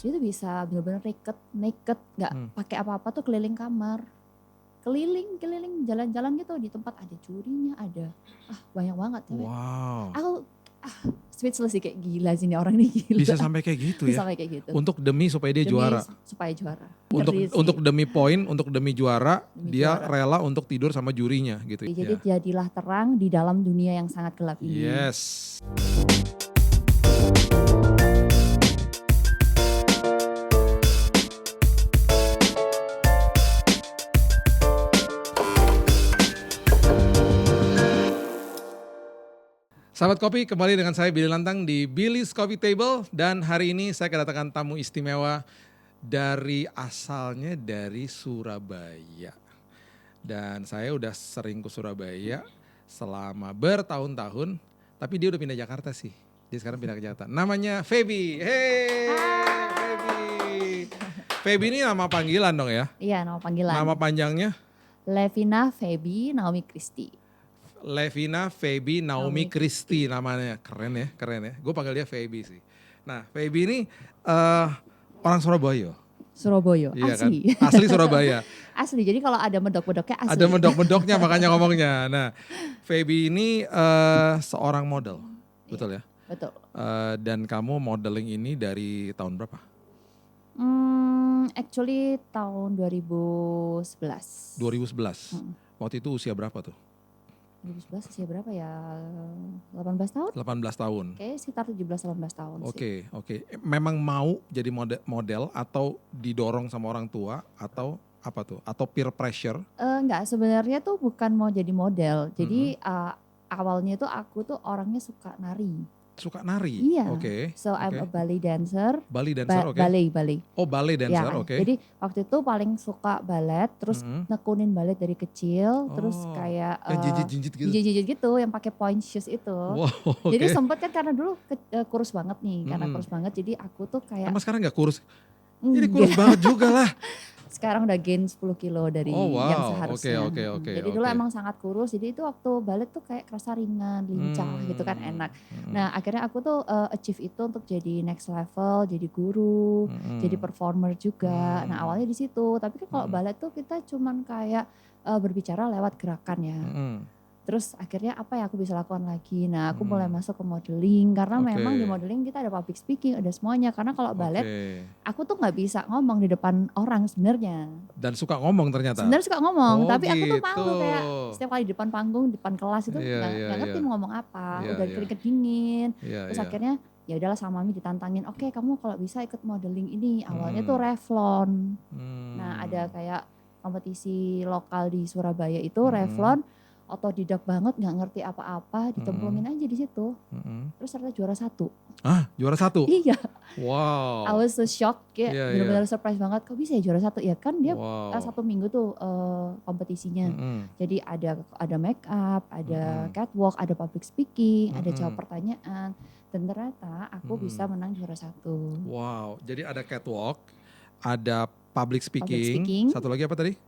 Dia tuh bisa bener-bener naked, nggak pakai apa-apa tuh keliling kamar, keliling jalan-jalan gitu di tempat ada jurinya, ada banyak banget. Wow. Aku speechless sih, kayak gila sih nih orang nih, gila. Bisa sampai kayak gitu Bisa ya? sampai kayak gitu. Untuk demi supaya dia juara. Supaya juara. Untuk demi poin, untuk demi juara, dia juara. rela untuk tidur sama jurinya gitu. Jadi jadilah terang di dalam dunia yang sangat gelap ini. Yes. Sahabat Kopi, kembali dengan saya Billy Lantang di Billy's Coffee Table. Dan hari ini saya kedatangan tamu istimewa asalnya dari Surabaya. Dan saya udah sering ke Surabaya selama bertahun-tahun, tapi dia udah pindah Jakarta sih. Dia sekarang pindah ke Jakarta. Namanya Feby. Hey, Feby. Feby ini nama panggilan dong ya? Iya, nama panggilan. Nama panjangnya? Levina Feby Naomi Christie. Levina Feby Naomi Christie namanya. Keren ya. Gue panggil dia Feby sih. Nah, Feby ini orang Surabaya. Iya, asli. Kan? Asli Surabaya. Asli, jadi kalau ada medok-medoknya asli. Ada medok-medoknya makanya ngomongnya. Nah, Feby ini seorang model, betul ya? Betul. Dan kamu modeling ini dari tahun berapa? Actually tahun 2011. 2011. Waktu itu usia berapa tuh? 2011 usia berapa ya? 18 tahun? 18 tahun. Kayaknya sekitar 17-18 tahun sih. Oke. Memang mau jadi model atau didorong sama orang tua atau apa tuh? Atau peer pressure? Enggak, sebenarnya tuh bukan mau jadi model. Jadi awalnya tuh aku tuh orangnya suka nari. Suka nari? Iya. Oke. So I'm a ballet dancer. Ballet dancer, oke. Ballet. Oh, ballet dancer, ya, oke. Jadi waktu itu paling suka ballet, terus nekunin ballet dari kecil, terus kayak jinjit gitu. Jinjit gitu yang pakai point shoes itu. Wow, okay. Jadi sempet kan karena dulu kurus banget nih, karena kurus banget jadi aku tuh kayak. Emang sekarang gak kurus? Jadi kurus banget juga lah. Sekarang udah gain 10 kilo dari yang seharusnya. Oke. Jadi dulu emang sangat kurus, jadi itu waktu ballet tuh kayak kerasa ringan, lincah gitu kan, enak. Nah akhirnya aku tuh achieve itu untuk jadi next level, jadi guru, jadi performer juga. Nah awalnya di situ, tapi kan kalau ballet tuh kita cuman kayak berbicara lewat gerakan ya. Terus akhirnya apa yang aku bisa lakukan lagi? Nah aku mulai masuk ke modeling karena memang di modeling kita ada public speaking, ada semuanya. Karena kalau ballet aku tuh nggak bisa ngomong di depan orang sebenarnya. Dan suka ngomong ternyata? Sebenarnya suka ngomong, tapi aku tuh malu kayak setiap kali di depan panggung, depan kelas itu nggak ngerti mau ngomong apa. Udah keringet dingin. Terus akhirnya ya udahlah sama Mami ditantangin, oke kamu kalau bisa ikut modeling ini. Awalnya tuh Revlon. Nah ada kayak kompetisi lokal di Surabaya itu Revlon. Otodidak banget, nggak ngerti apa-apa, ditemplungin aja di situ. Terus ternyata juara 1. Juara 1? Iya. Wow. I was so shocked, kayak benar-benar surprise banget. Kok bisa ya juara 1? Ya kan dia 1 minggu tuh kompetisinya. Jadi ada make up, ada catwalk, ada public speaking, ada jawab pertanyaan. Dan ternyata aku bisa menang juara 1. Wow. Jadi ada catwalk, ada public speaking. Satu lagi apa tadi?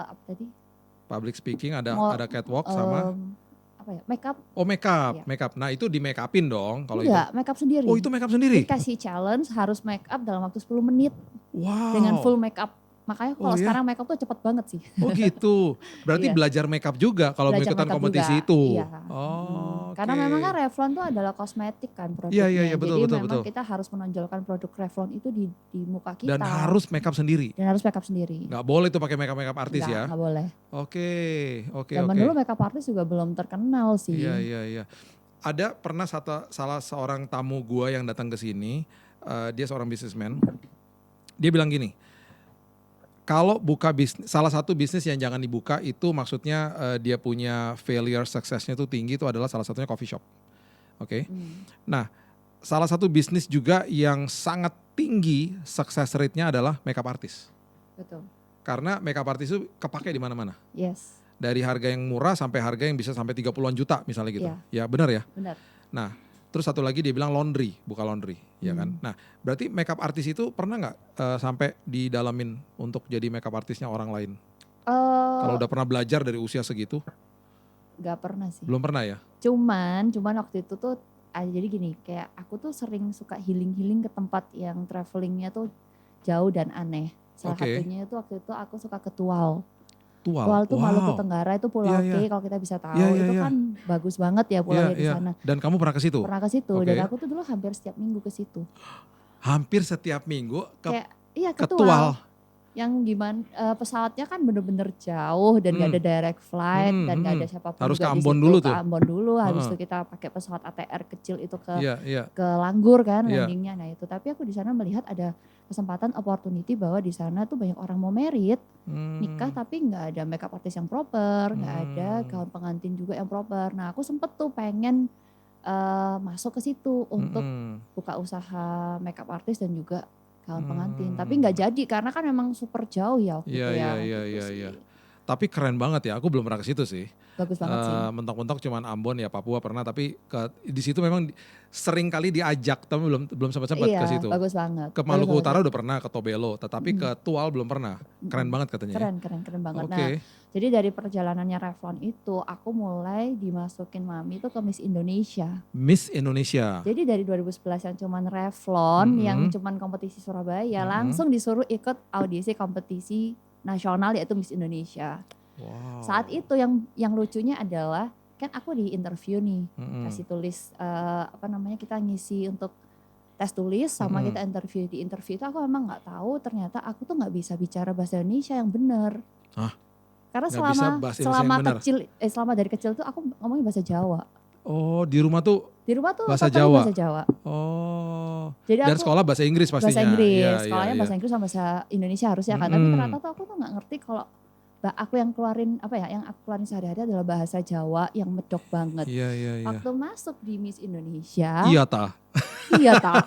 Apa tadi? Public speaking, ada catwalk sama apa ya? Make up. Oh, make up. Iya. Make up. Nah, itu di make upin dong kalau itu. Enggak, make up sendiri. Oh, itu make up sendiri. Dikasih challenge harus make up dalam waktu 10 menit. Wow. Dengan full make up. Makanya kalau sekarang make up tuh cepet banget sih. Oh gitu. Berarti belajar make up juga kalau mengikutan kompetisi itu. Iya. Karena memang kan Revlon tuh adalah kosmetik kan produknya. Iya, betul, jadi betul. kita harus menonjolkan produk Revlon itu di muka kita. Dan harus make up sendiri. Nggak boleh tuh pakai make up artis ya. Nggak boleh. Oke. Zaman dulu make up artis juga belum terkenal sih. Iya. Ada pernah salah seorang tamu gua yang datang ke sini, dia seorang businessman. Dia bilang gini, kalau buka bisnis, salah satu bisnis yang jangan dibuka itu maksudnya dia punya failure success-nya itu tinggi, itu adalah salah satunya coffee shop. Oke. Nah, salah satu bisnis juga yang sangat tinggi success rate-nya adalah makeup artist. Betul. Karena makeup artist itu kepake di mana-mana. Yes. Dari harga yang murah sampai harga yang bisa sampai 30-an juta misalnya gitu. Ya benar ya? Benar. Nah, terus satu lagi dia bilang buka laundry, ya kan? Nah, berarti makeup artist itu pernah nggak sampai didalamin untuk jadi makeup artisnya orang lain? Kalau udah pernah belajar dari usia segitu? Gak pernah sih. Belum pernah ya? Cuman waktu itu tuh jadi gini, kayak aku tuh sering suka healing ke tempat yang travelingnya tuh jauh dan aneh. Salah satunya itu waktu itu aku suka ke Tual. Tual tuh Maluku Tenggara, itu Pulau K kalau kita bisa tahu. Itu kan bagus banget ya pulaunya di sana. Dan kamu pernah ke situ? Pernah ke situ, dan aku tuh dulu hampir setiap minggu ke situ. Hampir setiap minggu ke Tual. Yang gimana pesawatnya kan bener-bener jauh dan gak ada direct flight dan gak ada siapapun. Harus juga ke Ambon dulu tuh. Ke Ambon dulu, habis itu kita pakai pesawat ATR kecil itu ke Langgur kan landingnya. Nah itu, tapi aku di sana melihat ada kesempatan opportunity bahwa di sana tuh banyak orang mau merit, nikah tapi nggak ada makeup artist yang proper, nggak ada gaun pengantin juga yang proper. Nah aku sempet tuh pengen masuk ke situ untuk buka usaha makeup artist dan juga gaun pengantin, tapi nggak jadi karena kan memang super jauh ya waktu itu ya. Iya. Tapi keren banget ya, aku belum pernah ke situ sih. Bagus banget sih. Mentok-mentok cuman Ambon ya, Papua pernah, tapi di situ memang sering kali diajak, tapi belum sempat ke situ. Bagus banget. Ke Maluku Utara udah pernah, ke Tobelo, tetapi ke Tual belum pernah. Keren banget katanya. Keren banget. Nah, jadi dari perjalanannya Revlon itu aku mulai dimasukin Mami itu ke Miss Indonesia. Miss Indonesia. Jadi dari 2011 yang cuman Revlon, yang cuman kompetisi Surabaya, langsung disuruh ikut audisi kompetisi nasional yaitu Miss Indonesia. Wow. Saat itu yang lucunya adalah kan aku di interview nih, kasih tulis kita ngisi untuk tes tulis sama kita interview. Di interview itu aku memang nggak tahu ternyata aku tuh nggak bisa bicara bahasa Indonesia yang benar. Karena selama dari kecil tuh aku ngomongnya bahasa Jawa. Oh, di rumah tuh bahasa Jawa. Oh. Jadi dan sekolah bahasa Inggris pastinya. Bahasa Inggris, sekolahnya bahasa Inggris sama bahasa Indonesia harusnya kan. Tapi ternyata tuh aku tuh nggak ngerti kalau aku yang keluarin yang aku keluarin sehari-hari adalah bahasa Jawa yang medok banget. Iya. Waktu masuk di Miss Indonesia. Iya ta.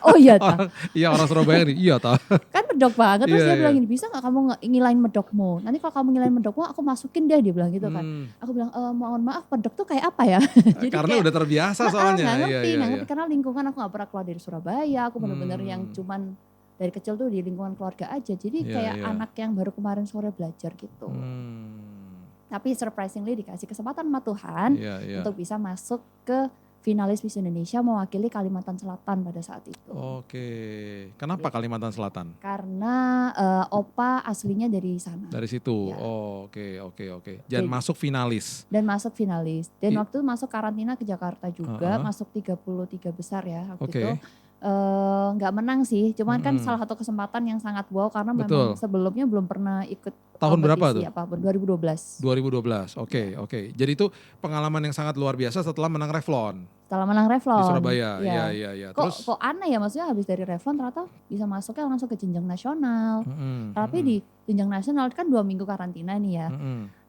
Oh iya ta. Iya orang Surabaya nih, iya ta. Kan medok banget, terus dia bilang gini, bisa gak kamu ngilain medokmu? Nanti kalau kamu ngilain medokmu aku masukin deh, dia bilang gitu kan. Aku bilang, mohon maaf medok tuh kayak apa ya? Jadi karena udah terbiasa soalnya. Gak ngerti, karena lingkungan aku gak pernah keluar dari Surabaya, aku bener-bener yang cuman dari kecil tuh di lingkungan keluarga aja. Jadi kayak anak yang baru kemarin sore belajar gitu. Tapi surprisingly dikasih kesempatan sama Tuhan untuk bisa masuk ke finalis Miss Indonesia mewakili Kalimantan Selatan pada saat itu. Oke, kenapa Kalimantan Selatan? Karena Opa aslinya dari sana. Dari situ, ya. Oke. Dan masuk finalis. Dan waktu itu masuk karantina ke Jakarta juga, masuk 33 besar ya waktu itu. Nggak menang sih, cuman kan salah satu kesempatan yang sangat wow karena memang sebelumnya belum pernah ikut tahun berapa tuh? Apapun, 2012. 2012, oke. Jadi itu pengalaman yang sangat luar biasa setelah menang Revlon. Setelah menang Revlon. Di Surabaya, iya. Terus kok aneh ya, maksudnya habis dari Revlon ternyata bisa masuknya langsung ke jenjang nasional. Tapi di jenjang nasional kan 2 minggu karantina nih ya.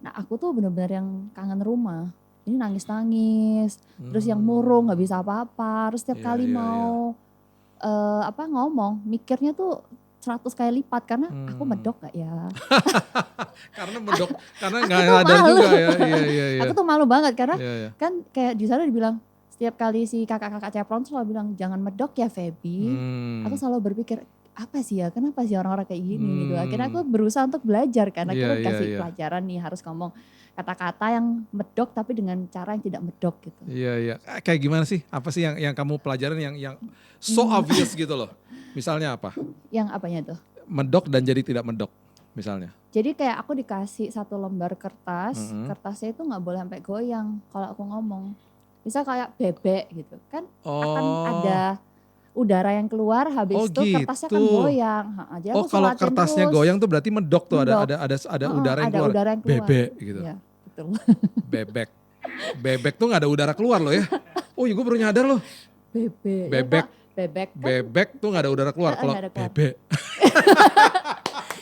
Nah aku tuh bener-bener yang kangen rumah. Ini nangis-nangis, terus yang murung gak bisa apa-apa, terus setiap kali mau ngomong, mikirnya tuh 100 kali lipat karena aku medok gak ya? karena gak ada juga ya. Iya. Aku tuh malu banget karena kan kayak di sana dibilang setiap kali si kakak-kakak Ceplon selalu bilang jangan medok ya Feby. Aku selalu berpikir apa sih ya, kenapa sih orang-orang kayak gini gitu. Akhirnya aku berusaha untuk belajar karena kita kasih pelajaran nih harus ngomong kata-kata yang medok tapi dengan cara yang tidak medok gitu. Iya. Kayak gimana sih? Apa sih yang kamu pelajarin yang so obvious gitu loh? Misalnya apa? Yang apanya tuh? Medok dan jadi tidak medok misalnya. Jadi kayak aku dikasih 1 lembar kertas, kertasnya itu gak boleh sampai goyang kalau aku ngomong. Misal kayak bebek gitu kan akan ada udara yang keluar habis itu kertasnya kan goyang. Jadi aku kalau kertasnya terus goyang tuh berarti medok tuh ada udara yang keluar. Udara yang keluar. Bebek gitu. Iya, betul. Bebek tuh gak ada udara keluar loh ya. Oh iya gue baru nyadar loh. Bebek tuh gak ada udara keluar kalau bebek.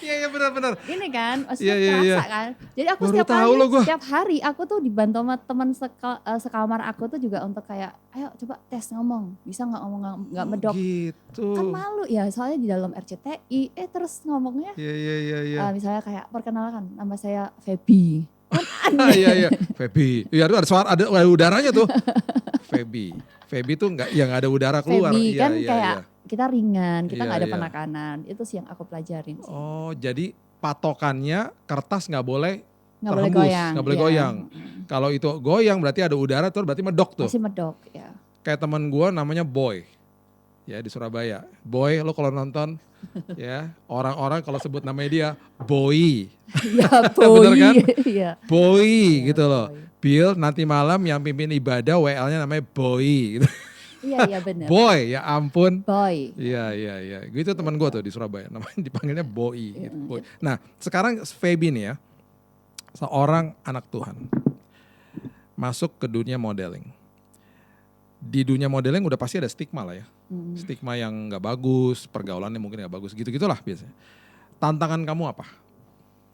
Iya benar. Ini kan maksudnya kerasa kan. Jadi aku setiap hari aku tuh dibantu sama teman sekamar aku tuh juga untuk kayak ayo coba tes ngomong. Bisa gak ngomong gak medok. Gitu. Kan malu ya soalnya di dalam RCTI terus ngomongnya. Iya. Misalnya kayak perkenalkan nama saya Feby. Kan aneh. Iya. Feby. Iya ada udaranya tuh. Feby tuh gak ada udara keluar. Feby kan kayak kita ringan, kita gak ada penekanan. Itu sih yang aku pelajarin sih. Oh jadi patokannya kertas gak boleh Nggak terhembus, boleh goyang. Gak boleh goyang. Kalau itu goyang berarti ada udara terus berarti medok tuh. Masih medok ya. kayak teman gue namanya Boy, ya di Surabaya. Boy, lo kalau nonton, ya orang-orang kalau sebut namanya dia Boy, Ya bener kan? Boy. Iya. Boy Iya, gitu loh. Boy. Bill nanti malam yang pimpin ibadah WL-nya namanya Boy. Gitu. Iya benar. Boy, ya ampun. Boy. Iya. Gitu teman gue tuh di Surabaya, namanya dipanggilnya Boy. Gitu. Mm, Boy. Nah sekarang Feby nih ya, seorang anak Tuhan, masuk ke dunia modeling. Di dunia modeling udah pasti ada stigma lah ya. Stigma yang gak bagus, pergaulannya mungkin gak bagus, gitu-gitulah biasanya. Tantangan kamu apa?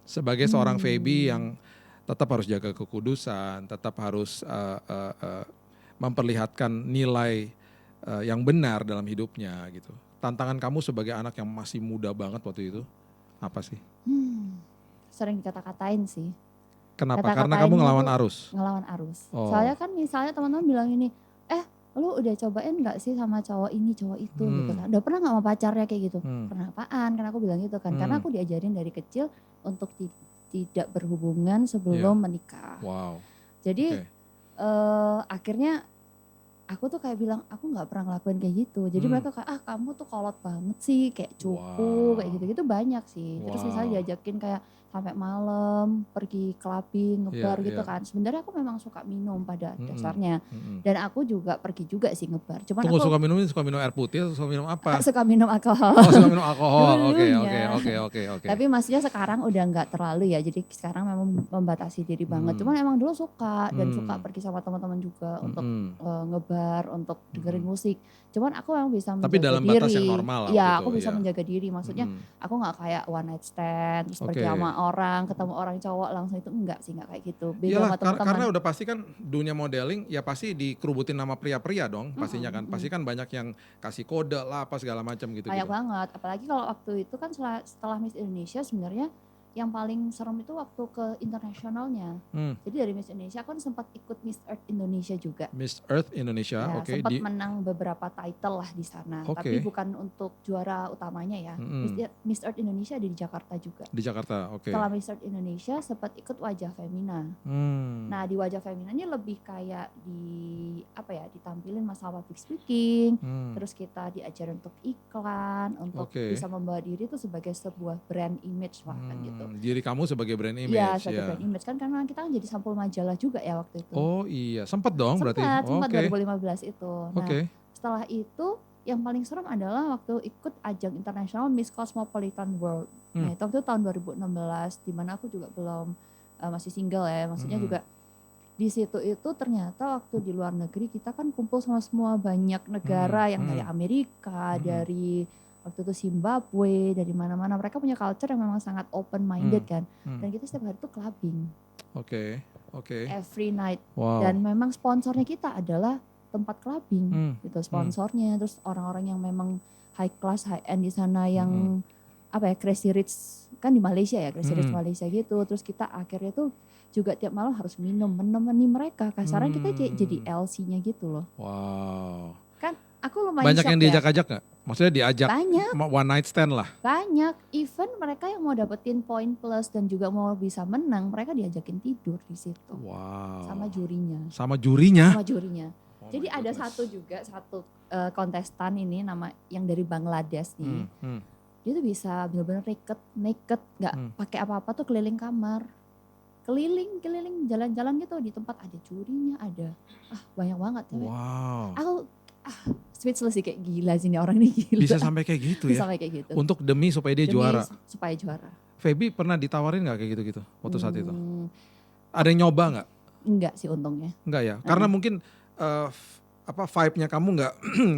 Sebagai seorang Feby yang tetap harus jaga kekudusan, tetap harus memperlihatkan nilai yang benar dalam hidupnya gitu. Tantangan kamu sebagai anak yang masih muda banget waktu itu apa sih? Sering dikata-katain sih. Kenapa? Karena kamu ngelawan arus. Ngelawan arus. Oh. Soalnya kan misalnya teman-teman bilang ini, lu udah cobain nggak sih sama cowok ini cowok itu gitu kan? Udah pernah nggak sama pacarnya kayak gitu? Pernah apaan? Karena aku bilang gitu kan. Karena aku diajarin dari kecil untuk tidak berhubungan sebelum menikah. Wow. Jadi akhirnya aku tuh kayak bilang aku nggak pernah ngelakuin kayak gitu. Jadi mereka kayak kamu tuh kolot banget sih, kayak cupu kayak gitu-gitu banyak sih. Terus misalnya diajakin kayak sampai malam pergi clubbing, ngebar gitu kan. Sebenarnya aku memang suka minum pada dasarnya. Dan aku juga pergi juga sih ngebar. Cuman Tunggu, aku suka minum air putih atau suka minum apa? suka minum alkohol. Oh, suka minum alkohol. Dulunya. Oke. Tapi maksudnya sekarang udah nggak terlalu ya. Jadi sekarang memang membatasi diri banget. Cuman emang dulu suka dan suka pergi sama teman-teman juga untuk ngebar, untuk dengerin musik. Cuman aku yang bisa menjaga diri. Tapi dalam batas yang normal lah. Iya, aku bisa menjaga diri. Maksudnya aku nggak kayak one night stand terus pergi sama orang, ketemu orang cowok langsung itu enggak sih, enggak kayak gitu. Beda Iyalah, sama teman-teman. karena udah pasti kan dunia modeling ya pasti dikerubutin nama pria-pria dong pastinya kan. Pasti kan banyak yang kasih kode lah apa segala macam gitu. Banyak banget, apalagi kalau waktu itu kan setelah Miss Indonesia sebenarnya yang paling serem itu waktu ke internasionalnya. Jadi dari Miss Indonesia aku kan sempat ikut Miss Earth Indonesia juga. Miss Earth Indonesia, ya, oke. Sempat menang beberapa title lah di sana, tapi bukan untuk juara utamanya ya. Miss Earth Indonesia ada di Jakarta juga. Di Jakarta, oke. Setelah Miss Earth Indonesia sempat ikut Wajah Femina. Nah di Wajah Femina ini lebih kayak ditampilin masalah public speaking, terus kita diajarin untuk iklan, untuk bisa membawa diri itu sebagai sebuah brand image lah kan gitu. Diri kamu sebagai brand image. Iya, sebagai brand image kan karena kita kan jadi sampul majalah juga ya waktu itu. Oh iya, sempat dong berarti. Sempat 2015 itu. Nah, setelah itu yang paling serem adalah waktu ikut ajang internasional Miss Cosmopolitan World. Nah, itu waktu tahun 2016 di mana aku juga belum masih single ya, maksudnya juga di situ itu ternyata waktu di luar negeri kita kan kumpul sama semua banyak negara yang dari Amerika, dari waktu itu Zimbabwe, dari mana-mana. Mereka punya culture yang memang sangat open minded kan. Dan kita setiap hari itu clubbing. Oke. Every night. Wow. Dan memang sponsornya kita adalah tempat clubbing gitu sponsornya. Terus orang-orang yang memang high class, high end di sana yang Crazy Rich kan di Malaysia ya, Crazy Rich Malaysia gitu. Terus kita akhirnya tuh juga tiap malam harus minum, menemani mereka. Kasarnya kita jadi LC-nya gitu loh. Wow. Kan aku lumayan banyak shock yang diajak-ajak gak? Maksudnya diajak banyak. One night stand lah? Banyak, even mereka yang mau dapetin poin plus dan juga mau bisa menang, mereka diajakin tidur di situ. Wow. Sama jurinya. Sama jurinya? Oh, jadi ada satu kontestan ini nama yang dari Bangladesh nih. Dia tuh bisa benar-benar naked, nggak pakai apa-apa tuh keliling kamar. Keliling jalan-jalan gitu, di tempat ada jurinya, ada banyak banget. Wow. Aku speechless sih, kayak gila sih ini orang ini, gila. Bisa sampai kayak gitu ya? Bisa sampai kayak gitu. Untuk supaya dia juara? Supaya juara. Feby pernah ditawarin gak kayak gitu-gitu waktu saat itu? Ada yang nyoba gak? Enggak sih untungnya. Enggak ya? Karena mungkin vibe-nya kamu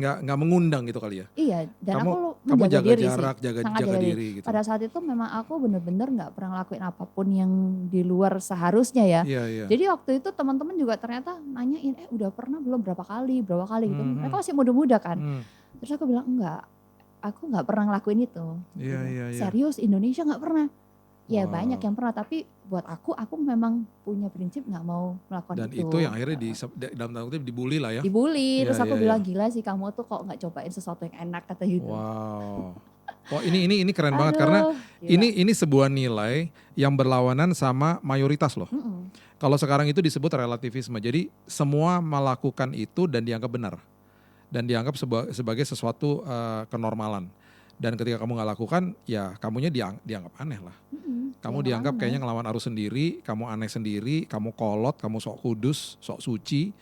nggak mengundang gitu kali ya? Iya, dan kamu menjaga jaga diri jarak, sih. jaga diri gitu. Pada saat itu memang aku bener-bener nggak pernah ngelakuin apapun yang di luar seharusnya ya. Iya. Jadi waktu itu teman-teman juga ternyata nanyain, udah pernah belum berapa kali gitu. Mereka masih muda-muda kan. Terus aku bilang enggak, aku nggak pernah ngelakuin itu. Iya. Serius, Indonesia nggak pernah. Ya banyak yang pernah, tapi buat aku memang punya prinsip nggak mau melakukan dan itu. Dan itu yang akhirnya dalam tanda kutip dibully lah ya. Dibully, terus aku bilang gila sih kamu tuh kok nggak cobain sesuatu yang enak, kata gitu. Wow. Wah ini keren banget karena ini sebuah nilai yang berlawanan sama mayoritas loh. Kalau sekarang itu disebut relativisme, jadi semua melakukan itu dan dianggap benar. dan dianggap sebagai sesuatu kenormalan. Dan ketika kamu nggak lakukan, ya kamunya dianggap aneh lah. Kamu dianggap kayaknya ngelawan arus sendiri, kamu aneh sendiri, kamu kolot, kamu sok kudus, sok suci.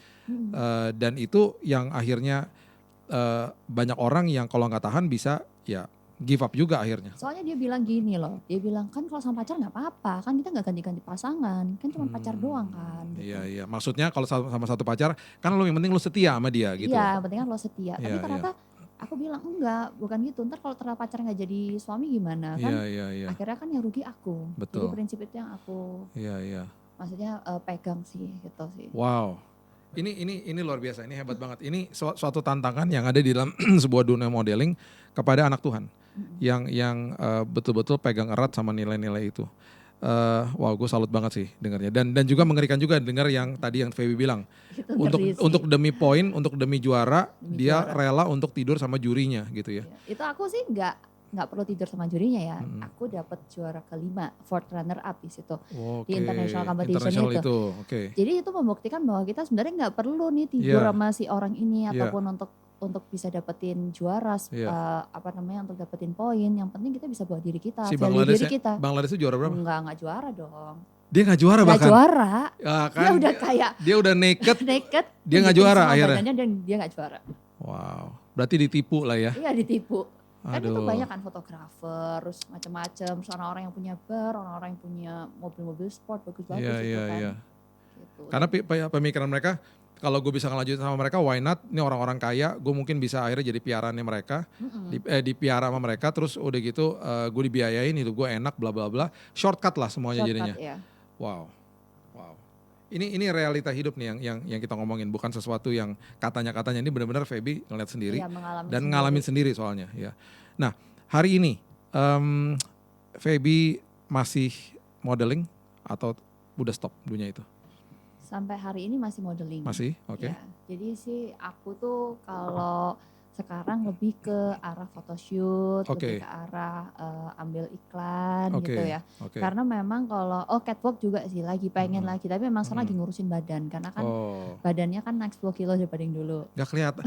Dan itu yang akhirnya banyak orang yang kalau nggak tahan bisa ya give up juga akhirnya. Soalnya dia bilang gini loh, dia bilang kan kalau sama pacar nggak apa-apa, kan kita nggak ganti-ganti pasangan, kan cuma pacar doang kan. Gitu. Iya, maksudnya kalau sama satu pacar, kan lo yang penting lo setia sama dia gitu. Iya, yang penting kan lo setia. Tapi ternyata aku bilang enggak, bukan gitu. Ntar kalau ternyata pacar nggak jadi suami gimana kan? Iya. Akhirnya kan yang rugi aku. Betul. Jadi prinsip itu yang aku, maksudnya pegang sih gitu sih. Wow. Ini luar biasa, ini hebat banget. Ini suatu tantangan yang ada di dalam sebuah dunia modeling kepada anak Tuhan yang betul-betul pegang erat sama nilai-nilai itu. Wow, gue salut banget sih dengarnya. Dan juga mengerikan juga dengar yang tadi yang Feby bilang. Untuk demi poin, untuk demi juara, dia rela untuk tidur sama jurinya gitu ya. Itu aku sih nggak perlu tidur sama jurinya ya. Aku dapat juara kelima, fourth runner up di situ. Di international competition itu. Jadi itu membuktikan bahwa kita sebenarnya nggak perlu nih tidur sama si orang ini ataupun untuk bisa dapetin juara, untuk dapetin poin. Yang penting kita bisa bawa diri kita, value diri kita. Bangladesh itu juara berapa? Enggak juara dong. Dia nggak juara bahkan? Nggak juara. Ya, kan? Dia udah kayak. Dia udah naked. Dia nggak juara akhirnya. Dan dia nggak juara. Wow, berarti ditipu lah ya? Iya ditipu. Kan Aduh. itu banyak kan fotografer, terus macam-macam, orang-orang yang punya bar, orang-orang yang punya mobil-mobil sport bagus-bagus gitu kan. Iya. Gitu. Karena pemikiran mereka, kalau gue bisa ngelanjutin sama mereka, why not? Ini orang-orang kaya, gue mungkin bisa akhirnya jadi piaraannya mereka, dipiara sama mereka, terus udah gitu gue dibiayain, hidup gue enak, bla bla bla, shortcut lah semuanya jadinya. Iya. Wow. Ini realita hidup nih yang kita ngomongin, bukan sesuatu yang katanya ini benar-benar Feby ngeliat sendiri dan ngalamin sendiri soalnya ya. Nah hari ini Feby masih modeling atau udah stop dunia itu? Sampai hari ini masih modeling. Masih, oke. Ya, jadi sih aku tuh kalau sekarang lebih ke arah photoshoot, lebih ke arah ambil iklan gitu ya. Karena memang kalau catwalk juga sih lagi pengen lagi, tapi memang sekarang lagi ngurusin badan karena kan badannya kan naik 10 kilo daripada yang dulu. Gak kelihatan.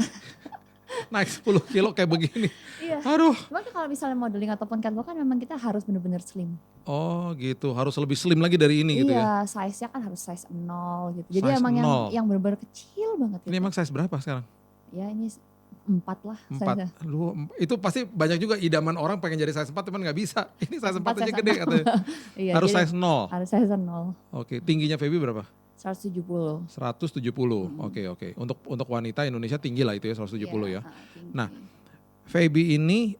Naik 10 kilo kayak begini. Iya. Aduh. Cuma kalau misalnya modeling ataupun catwalk kan memang kita harus benar-benar slim. Oh gitu, harus lebih slim lagi dari ini gitu ya. Iya, size-nya kan harus size 0 gitu. Jadi emang yang benar-benar kecil banget. Ini emang size berapa sekarang? Ya ini 4 lah. 4. Lu itu pasti banyak juga idaman orang pengen jadi size 4 teman gak bisa. Ini size 4 aja gede katanya. Iya, harus size 0. Harus size 0. Oke, tingginya Feby berapa? 170. 170. Oke. Untuk wanita Indonesia tinggi lah itu ya 170 ya. Nah, Feby ini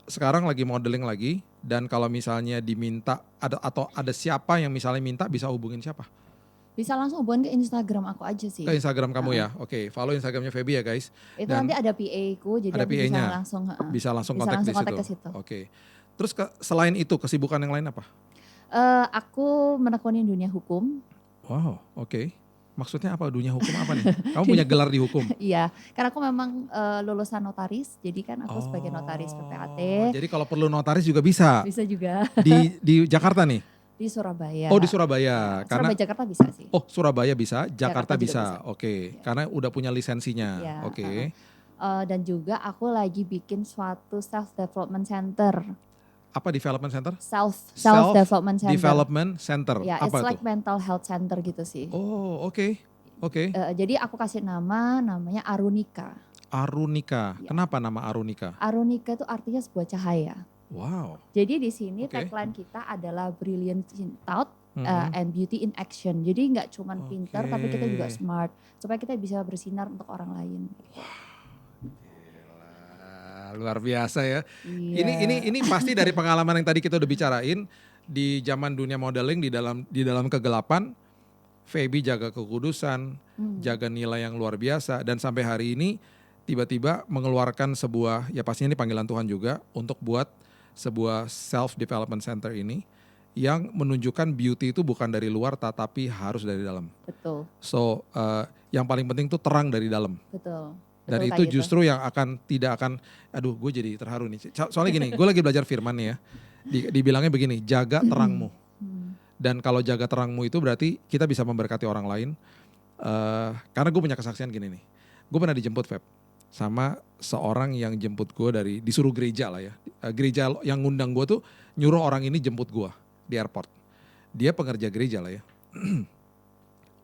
sekarang lagi modeling lagi, dan kalau misalnya diminta atau ada siapa yang misalnya minta, bisa hubungin siapa? Bisa langsung hubungin ke Instagram aku aja sih. Ke Instagram kamu ya? Oke, follow Instagramnya Feby ya guys. Itu nanti ada PA-ku, jadi bisa langsung kontak di situ. Oke. Terus selain itu kesibukan yang lain apa? Aku menekuni dunia hukum. Wow, oke. Maksudnya apa dunia hukum apa nih? Kamu punya gelar di hukum? Iya, karena aku memang lulusan notaris, jadi kan aku sebagai notaris PPAT. Jadi kalau perlu notaris juga bisa? Bisa juga. Di Jakarta nih? Di Surabaya. Oh di Surabaya. Surabaya Jakarta bisa sih. Oh Surabaya bisa, Jakarta bisa. Oke. Karena udah punya lisensinya. Ya, oke. Dan juga aku lagi bikin suatu self development center. Apa development center? Self development center. Development center. Ya, apa it's like mental health center gitu sih. Oh oke. Jadi aku kasih namanya Arunika. Arunika. Ya. Kenapa nama Arunika? Arunika itu artinya sebuah cahaya. Wow. Jadi di sini tagline kita adalah brilliant in thought and beauty in action. Jadi nggak cuma pintar tapi kita juga smart supaya kita bisa bersinar untuk orang lain. Gila, luar biasa ya. Iya. Ini pasti dari pengalaman yang tadi kita udah bicarain di zaman dunia modeling di dalam kegelapan. Feby jaga kekudusan, jaga nilai yang luar biasa, dan sampai hari ini tiba-tiba mengeluarkan sebuah, ya pastinya ini panggilan Tuhan juga untuk buat sebuah self development center ini yang menunjukkan beauty itu bukan dari luar tetapi harus dari dalam. Betul. So yang paling penting itu terang dari dalam. Betul. Dan itu justru yang tidak akan, aduh gue jadi terharu nih. Soalnya gini, gue lagi belajar firman nih ya. Dibilangnya begini, jaga terangmu. Dan kalau jaga terangmu itu berarti kita bisa memberkati orang lain. Karena gue punya kesaksian gini nih. Gue pernah dijemput Feb sama seorang yang jemput gue disuruh gereja lah ya. Gereja yang ngundang gue tuh nyuruh orang ini jemput gue di airport. Dia pengerja gereja lah ya.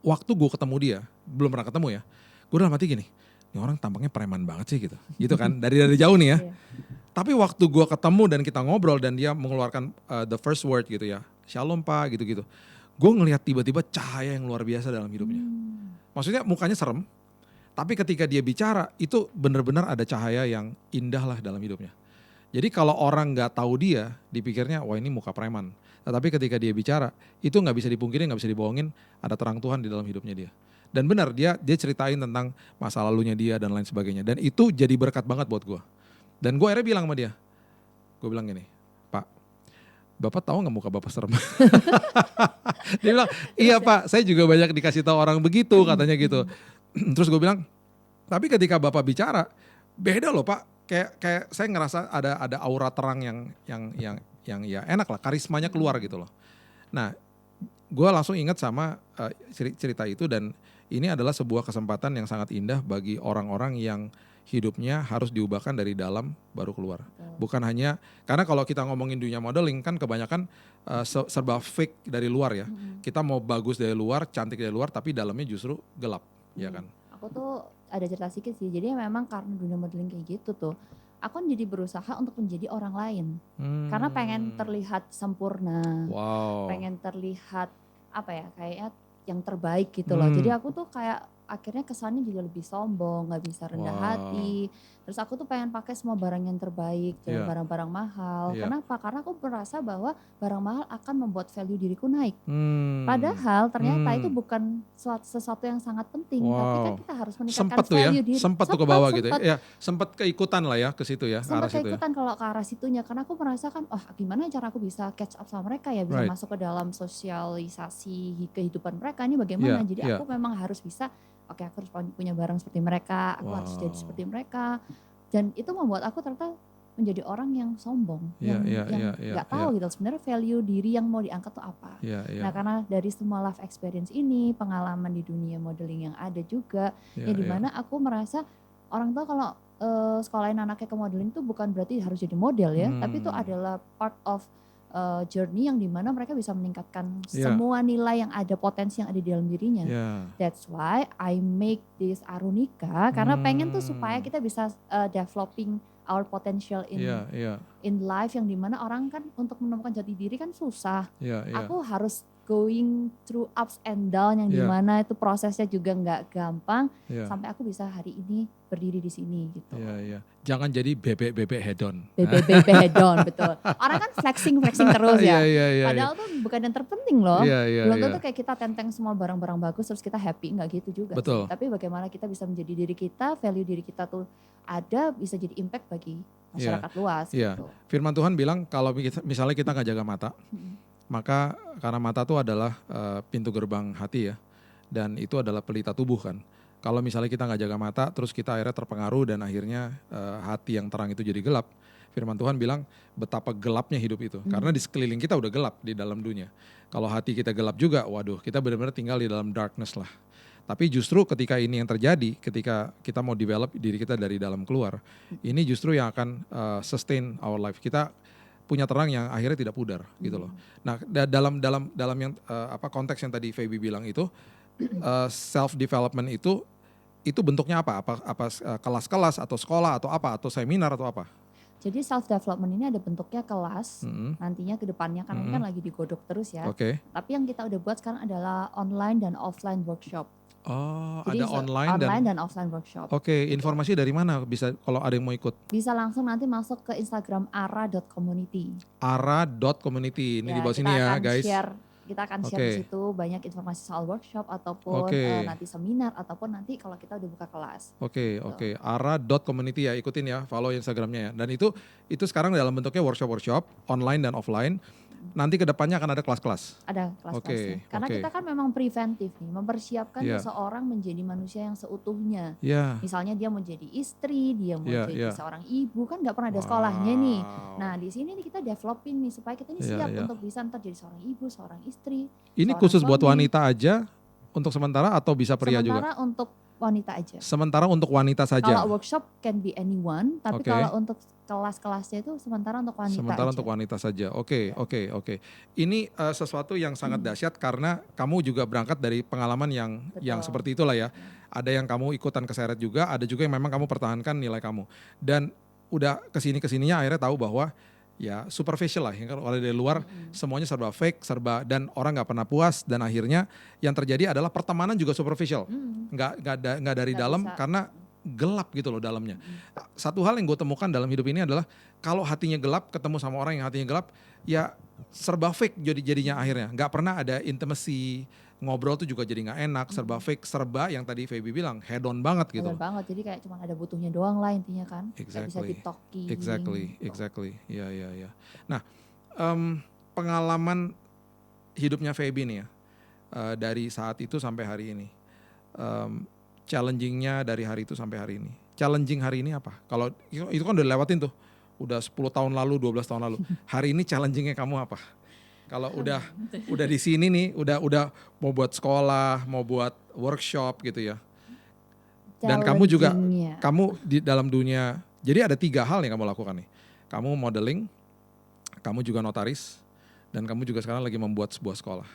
Waktu gue ketemu dia, belum pernah ketemu ya, gue udah mati gini, ini orang tampaknya preman banget sih gitu. Gitu kan, dari jauh nih ya. Tapi waktu gue ketemu dan kita ngobrol dan dia mengeluarkan the first word gitu ya, shalom pak gitu-gitu. Gue ngelihat tiba-tiba cahaya yang luar biasa dalam hidupnya. Maksudnya mukanya serem, tapi ketika dia bicara itu benar-benar ada cahaya yang indah lah dalam hidupnya. Jadi kalau orang nggak tahu dia, dipikirnya wah ini muka preman. Tetapi ketika dia bicara, itu nggak bisa dipungkiri, nggak bisa dibohongin, ada terang Tuhan di dalam hidupnya dia. Dan benar dia ceritain tentang masa lalunya dia dan lain sebagainya. Dan itu jadi berkat banget buat gue. Dan gue akhirnya bilang sama dia, gue bilang gini, Pak, Bapak tahu nggak muka Bapak serem? Dia bilang, iya Pak, saya juga banyak dikasih tahu orang begitu katanya gitu. Terus gue bilang, tapi ketika Bapak bicara, beda loh Pak. Kayak saya ngerasa ada aura terang yang ya enak lah, karismanya keluar gitu loh. Nah, gue langsung ingat sama cerita itu dan ini adalah sebuah kesempatan yang sangat indah bagi orang-orang yang hidupnya harus diubahkan dari dalam baru keluar. Bukan hanya, karena kalau kita ngomongin dunia modeling kan kebanyakan serba fake dari luar ya. Kita mau bagus dari luar, cantik dari luar, tapi dalamnya justru gelap, ya kan? Aku tuh ada cerita sedikit sih, jadi memang karena dunia modeling kayak gitu tuh, aku jadi berusaha untuk menjadi orang lain. Karena pengen terlihat sempurna, pengen terlihat apa ya, kayaknya yang terbaik gitu loh. Jadi aku tuh kayak akhirnya kesannya juga lebih sombong, gak bisa rendah hati. Terus aku tuh pengen pakai semua barang yang terbaik, barang-barang mahal. Kenapa? Karena aku merasa bahwa barang mahal akan membuat value diriku naik. Padahal ternyata itu bukan sesuatu yang sangat penting, tapi kan kita harus meningkatkan value diri. Sempat tuh ke bawah gitu ya. Sempat keikutan lah ya ke situ ya. Sempat keikutan kalau ke arah situnya, karena aku merasakan, gimana cara aku bisa catch up sama mereka ya, bisa masuk ke dalam sosialisasi kehidupan mereka ini bagaimana. Jadi aku memang harus bisa, oke aku harus punya barang seperti mereka, aku harus jadi seperti mereka. Dan itu membuat aku ternyata menjadi orang yang sombong, yang nggak tahu gitu sebenarnya value diri yang mau diangkat tuh apa. Nah karena dari semua life experience ini, pengalaman di dunia modeling yang ada juga, dimana aku merasa orang tua kalau sekolahin anaknya ke modeling itu bukan berarti harus jadi model ya, tapi itu adalah part of journey yang dimana mereka bisa meningkatkan semua nilai yang ada, potensi yang ada di dalam dirinya. That's why I make this Arunika, karena pengen tuh supaya kita bisa developing our potential in life, yang dimana orang kan untuk menemukan jati diri kan susah. Aku harus going through ups and down yang dimana itu prosesnya juga nggak gampang sampai aku bisa hari ini berdiri di sini gitu. Jangan jadi bebek head on. Bebek head on, betul. Orang kan flexing terus ya. Padahal tuh bukan yang terpenting loh. Belum tentu kayak kita tenteng semua barang-barang bagus terus kita happy, nggak gitu juga. Betul. Sih. Tapi bagaimana kita bisa menjadi diri kita, value diri kita tuh ada, bisa jadi impact bagi masyarakat luas. Gitu. Firman Tuhan bilang kalau misalnya kita nggak jaga mata, maka karena mata itu adalah pintu gerbang hati ya, dan itu adalah pelita tubuh kan. Kalau misalnya kita nggak jaga mata, terus kita akhirnya terpengaruh dan akhirnya hati yang terang itu jadi gelap. Firman Tuhan bilang betapa gelapnya hidup itu, karena di sekeliling kita udah gelap di dalam dunia. Kalau hati kita gelap juga, waduh kita benar-benar tinggal di dalam darkness lah. Tapi justru ketika ini yang terjadi, ketika kita mau develop diri kita dari dalam keluar, ini justru yang akan sustain our life. Kita punya terang yang akhirnya tidak pudar gitu loh. Nah dalam yang konteks yang tadi Feby bilang itu self development itu bentuknya apa kelas-kelas atau sekolah atau apa atau seminar atau apa? Jadi self development ini ada bentuknya kelas, nantinya ke depannya kan ini kan lagi digodok terus ya. Tapi yang kita udah buat sekarang adalah online dan offline workshop. Jadi ada online dan offline workshop. Informasi dari mana bisa kalau ada yang mau ikut? Bisa langsung nanti masuk ke Instagram ara.community. Ara.community ini di bawah sini ya guys. Kita akan share di situ banyak informasi soal workshop ataupun nanti seminar ataupun nanti kalau kita udah buka kelas. Ara.community ya, ikutin ya, follow Instagramnya ya. Dan itu sekarang dalam bentuknya workshop online dan offline. Nanti ke depannya akan ada kelas-kelas. Ada kelas-kelasnya. Karena kita kan memang preventif nih, mempersiapkan seseorang menjadi manusia yang seutuhnya. Misalnya dia mau jadi istri, dia mau jadi seorang ibu, kan nggak pernah ada sekolahnya nih. Nah di sini nih kita developing nih supaya kita ini siap untuk bisa ntar jadi seorang ibu, seorang istri. Ini khusus buat wanita aja untuk sementara atau bisa pria juga? Sementara untuk wanita aja. Sementara untuk wanita saja. Kalau workshop can be anyone, tapi Oke. kalau untuk kelas-kelasnya itu sementara untuk wanita Sementara aja. untuk wanita saja. Oke. Ini sesuatu yang sangat dahsyat karena kamu juga berangkat dari pengalaman yang Betul. seperti itulah ya. Ada yang kamu ikutan keseret juga, ada juga yang memang kamu pertahankan nilai kamu. Dan udah kesininya akhirnya tahu bahwa ya superficial lah, yang kalau dari luar semuanya serba fake, dan orang nggak pernah puas, dan akhirnya yang terjadi adalah pertemanan juga superficial, nggak dari Nggak dalam bisa. karena gelap gitu loh dalamnya. Satu hal yang gue temukan dalam hidup ini adalah kalau hatinya gelap, ketemu sama orang yang hatinya gelap, ya serba fake jadinya akhirnya, nggak pernah ada intimacy, ngobrol tuh juga jadi nggak enak, serba fake, serba yang tadi Feby bilang head on banget gitu. Benar banget, jadi kayak cuma ada butuhnya doang lah intinya kan. Gak bisa di-talking. Exactly. Ya. Nah, pengalaman hidupnya Feby nih ya, dari saat itu sampai hari ini, challengingnya dari hari itu sampai hari ini. Challenging hari ini apa? Kalau itu kan udah lewatin tuh, udah 10 tahun lalu, 12 tahun lalu. Hari ini challengingnya kamu apa? Kalau udah di sini nih, udah mau buat sekolah, mau buat workshop gitu ya. Dan kamu juga, kamu di dalam dunia, jadi ada 3 hal yang kamu lakukan nih. Kamu modeling, kamu juga notaris, dan kamu juga sekarang lagi membuat sebuah sekolah.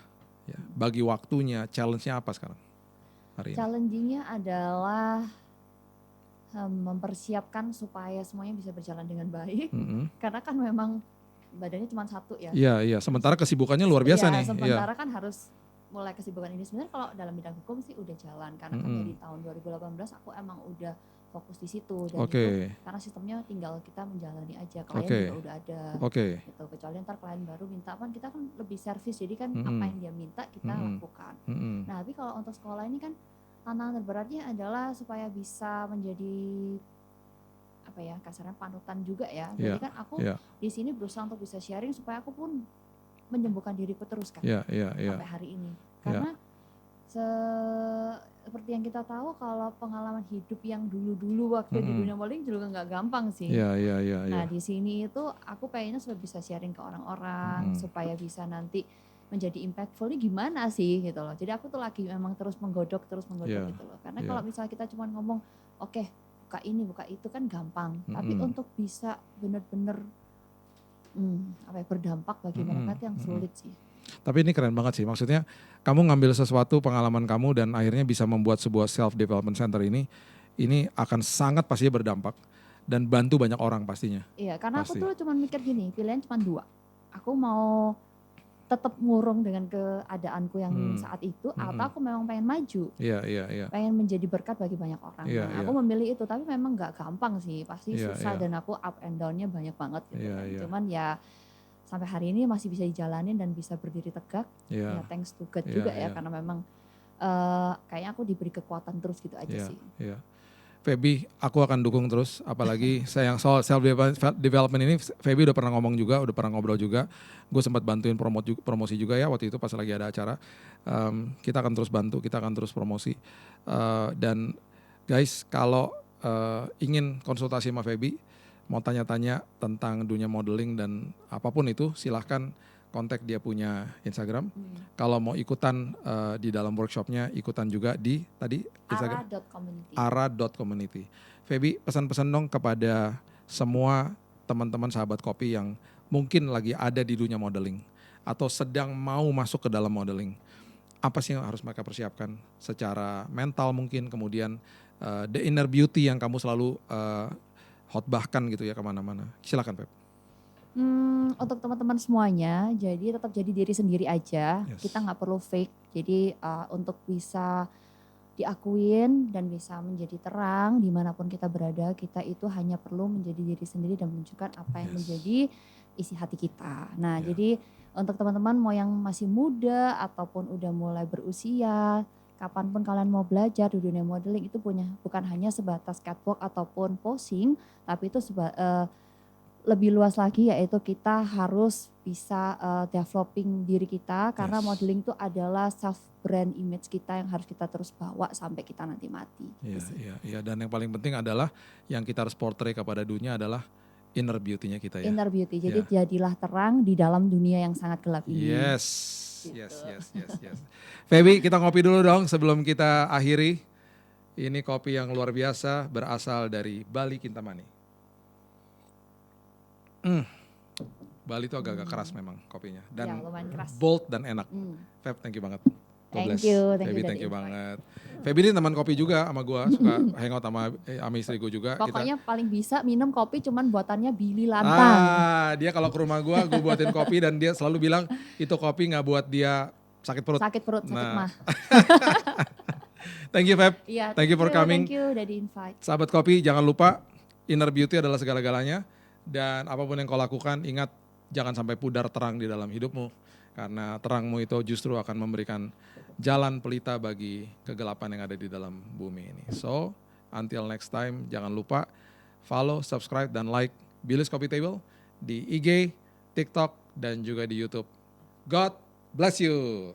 Ya, bagi waktunya, challenge-nya apa sekarang? Hari ini? Challenging-nya adalah mempersiapkan supaya semuanya bisa berjalan dengan baik. Karena kan memang badannya cuma satu ya. Iya. Sementara kesibukannya luar biasa nih. Sementara kan harus mulai kesibukan ini. Sebenarnya kalau dalam bidang hukum sih udah jalan. Karena kan dari tahun 2018 aku emang udah fokus di situ. Dan itu karena sistemnya tinggal kita menjalani aja. Klien juga udah ada. Gitu. Kecuali ntar klien baru minta apa, kita kan lebih servis. Jadi kan apa yang dia minta kita lakukan. Nah tapi kalau untuk sekolah ini kan tantangan terberatnya adalah supaya bisa menjadi apa ya, kasarnya panutan juga ya. Jadi kan aku di sini berusaha untuk bisa sharing supaya aku pun menyembuhkan diriku terus kan sampai hari ini. Karena seperti yang kita tahu kalau pengalaman hidup yang dulu-dulu waktu di dunia modeling juga nggak gampang sih. Nah di sini itu aku pengennya supaya bisa sharing ke orang-orang supaya bisa nanti menjadi impactful gimana sih gitu loh. Jadi aku tuh lagi memang terus menggodok gitu loh. Karena kalau misalnya kita cuma ngomong oke, buka ini, buka itu kan gampang. Tapi untuk bisa benar-benar berdampak bagi mereka yang sulit sih. Tapi ini keren banget sih. Maksudnya kamu ngambil sesuatu pengalaman kamu dan akhirnya bisa membuat sebuah self development center ini akan sangat pasti berdampak dan bantu banyak orang pastinya. Iya, karena aku tuh cuma mikir gini, pilihan cuma 2. Aku mau tetap ngurung dengan keadaanku yang saat itu, atau aku memang pengen maju, pengen menjadi berkat bagi banyak orang. Aku memilih itu, tapi memang nggak gampang sih, pasti susah dan aku up and down-nya banyak banget gitu kan. Cuman ya sampai hari ini masih bisa dijalanin dan bisa berdiri tegak, ya thanks to God juga ya, karena memang kayaknya aku diberi kekuatan terus gitu aja sih. Feby, aku akan dukung terus, apalagi saya yang soal self development ini, Feby udah pernah ngomong juga, udah pernah ngobrol juga, gue sempat bantuin promosi juga ya waktu itu pas lagi ada acara. Kita akan terus bantu, kita akan terus promosi. Dan guys, kalau ingin konsultasi sama Feby, mau tanya-tanya tentang dunia modeling dan apapun itu, silahkan kontak dia punya Instagram. Kalau mau ikutan di dalam workshopnya, ikutan juga di tadi Instagram ara.community. Feby, pesan-pesan dong kepada semua teman-teman sahabat kopi yang mungkin lagi ada di dunia modeling atau sedang mau masuk ke dalam modeling. Apa sih yang harus mereka persiapkan secara mental mungkin, kemudian the inner beauty yang kamu selalu khotbahkan gitu ya kemana-mana. Silakan Feb. Untuk teman-teman semuanya, jadi tetap jadi diri sendiri aja. Kita nggak perlu fake. Jadi untuk bisa diakuin dan bisa menjadi terang dimanapun kita berada, kita itu hanya perlu menjadi diri sendiri dan menunjukkan apa yang menjadi isi hati kita. Nah, jadi untuk teman-teman mau yang masih muda ataupun udah mulai berusia, kapanpun kalian mau belajar di dunia modeling itu bukan hanya sebatas catwalk ataupun posing, tapi itu lebih luas lagi, yaitu kita harus bisa developing diri kita karena modeling itu adalah self brand image kita yang harus kita terus bawa sampai kita nanti mati. Iya. Dan yang paling penting adalah yang kita harus portray kepada dunia adalah inner beauty-nya kita ya. Inner beauty. Jadi jadilah terang di dalam dunia yang sangat gelap ini. Yes. Feby, kita ngopi dulu dong sebelum kita akhiri. Ini kopi yang luar biasa berasal dari Bali Kintamani. Bali itu agak-agak keras memang kopinya dan Ya, lumayan keras. bold dan enak. Feb, thank you banget. God bless. Thank you Feby, dari thank you invite. banget. Feby ini teman kopi juga sama gue, suka hangout sama istri gue juga. Pokoknya paling bisa minum kopi cuman buatannya Billy Lantang. Dia kalau ke rumah gue buatin kopi dan dia selalu bilang itu kopi nggak buat dia sakit perut. Sakit perut, sakit mah. Thank you Feb, Iya, thank you for coming. Thank you udah di-invite. Sahabat kopi, jangan lupa inner beauty adalah segala-galanya. Dan apapun yang kau lakukan, ingat jangan sampai pudar terang di dalam hidupmu. Karena terangmu itu justru akan memberikan jalan pelita bagi kegelapan yang ada di dalam bumi ini. So, until next time, jangan lupa follow, subscribe, dan like Billy's Coffee Table di IG, TikTok, dan juga di YouTube. God bless you.